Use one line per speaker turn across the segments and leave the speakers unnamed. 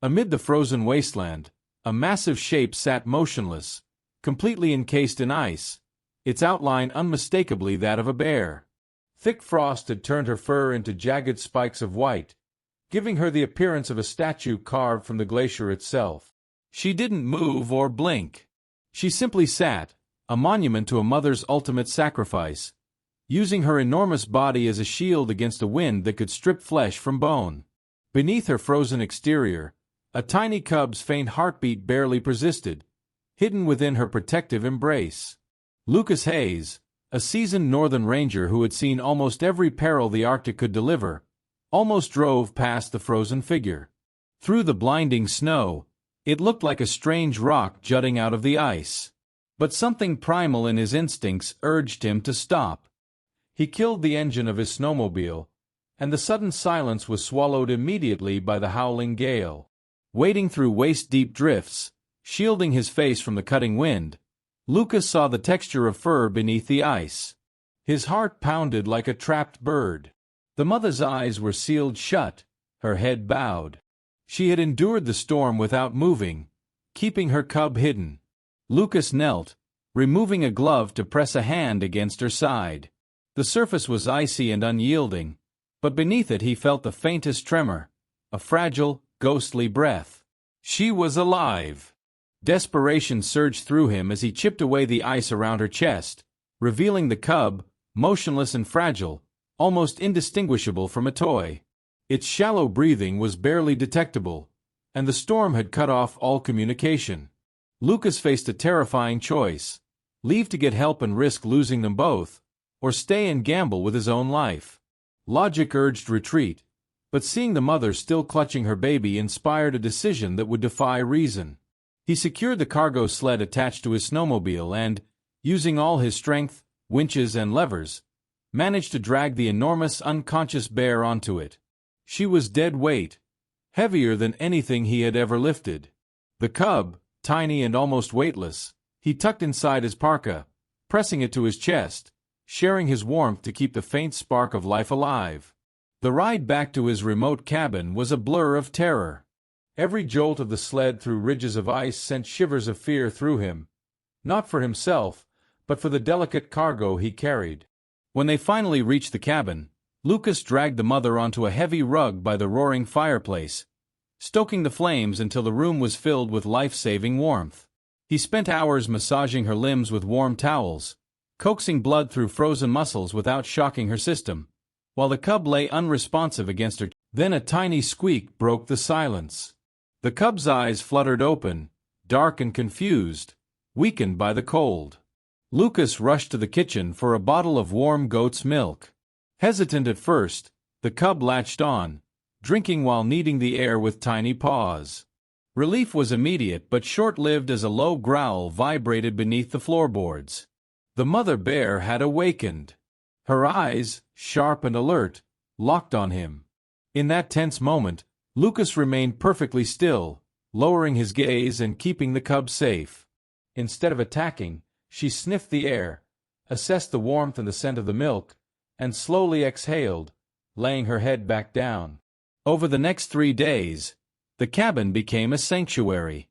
Amid the frozen wasteland, a massive shape sat motionless, completely encased in ice, its outline unmistakably that of a bear. Thick frost had turned her fur into jagged spikes of white, giving her the appearance of a statue carved from the glacier itself. She didn't move or blink. She simply sat, a monument to a mother's ultimate sacrifice, using her enormous body as a shield against a wind that could strip flesh from bone. Beneath her frozen exterior, a tiny cub's faint heartbeat barely persisted, hidden within her protective embrace. Lucas Hayes, a seasoned northern ranger who had seen almost every peril the Arctic could deliver, almost drove past the frozen figure. Through the blinding snow, it looked like a strange rock jutting out of the ice. But something primal in his instincts urged him to stop. He killed the engine of his snowmobile, and the sudden silence was swallowed immediately by the howling gale. Wading through waist-deep drifts, shielding his face from the cutting wind, Lucas saw the texture of fur beneath the ice. His heart pounded like a trapped bird. The mother's eyes were sealed shut, her head bowed. She had endured the storm without moving, keeping her cub hidden. Lucas knelt, removing a glove to press a hand against her side. The surface was icy and unyielding, but beneath it he felt the faintest tremor, a fragile, ghostly breath. She was alive. Desperation surged through him as he chipped away the ice around her chest, revealing the cub, motionless and fragile, almost indistinguishable from a toy. Its shallow breathing was barely detectable, and the storm had cut off all communication. Lucas faced a terrifying choice: leave to get help and risk losing them both, or stay and gamble with his own life. Logic urged retreat, but seeing the mother still clutching her baby inspired a decision that would defy reason. He secured the cargo sled attached to his snowmobile and, using all his strength, winches and levers, managed to drag the enormous unconscious bear onto it. She was dead weight, heavier than anything he had ever lifted. The cub, tiny and almost weightless, he tucked inside his parka, pressing it to his chest, sharing his warmth to keep the faint spark of life alive. The ride back to his remote cabin was a blur of terror. Every jolt of the sled through ridges of ice sent shivers of fear through him, not for himself, but for the delicate cargo he carried. When they finally reached the cabin, Lucas dragged the mother onto a heavy rug by the roaring fireplace, stoking the flames until the room was filled with life-saving warmth. He spent hours massaging her limbs with warm towels, coaxing blood through frozen muscles without shocking her system, while the cub lay unresponsive against her. Then a tiny squeak broke the silence. The cub's eyes fluttered open, dark and confused, weakened by the cold. Lucas rushed to the kitchen for a bottle of warm goat's milk. Hesitant at first, the cub latched on, drinking while kneading the air with tiny paws. Relief was immediate but short-lived as a low growl vibrated beneath the floorboards. The mother bear had awakened. Her eyes, sharp and alert, locked on him. In that tense moment, Lucas remained perfectly still, lowering his gaze and keeping the cub safe. Instead of attacking, she sniffed the air, assessed the warmth and the scent of the milk, and slowly exhaled, laying her head back down. Over the next 3 days, the cabin became a sanctuary.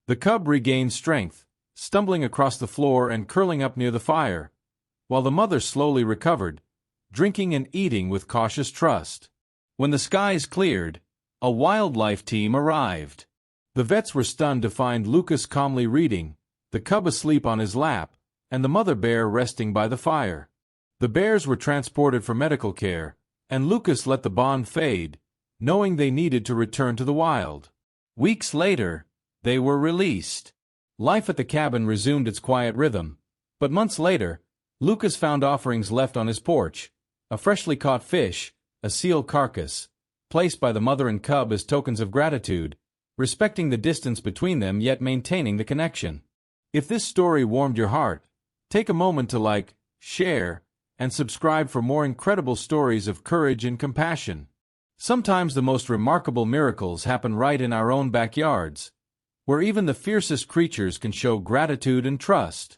The cub regained strength, stumbling across the floor and curling up near the fire, while the mother slowly recovered, drinking and eating with cautious trust. When the skies cleared, a wildlife team arrived. The vets were stunned to find Lucas calmly reading, the cub asleep on his lap, and the mother bear resting by the fire. The bears were transported for medical care, and Lucas let the bond fade, knowing they needed to return to the wild. Weeks later, they were released. Life at the cabin resumed its quiet rhythm, but months later, Lucas found offerings left on his porch: a freshly caught fish, a seal carcass, placed by the mother and cub as tokens of gratitude, respecting the distance between them yet maintaining the connection. If this story warmed your heart, take a moment to like, share, and subscribe for more incredible stories of courage and compassion. Sometimes the most remarkable miracles happen right in our own backyards, where even the fiercest creatures can show gratitude and trust.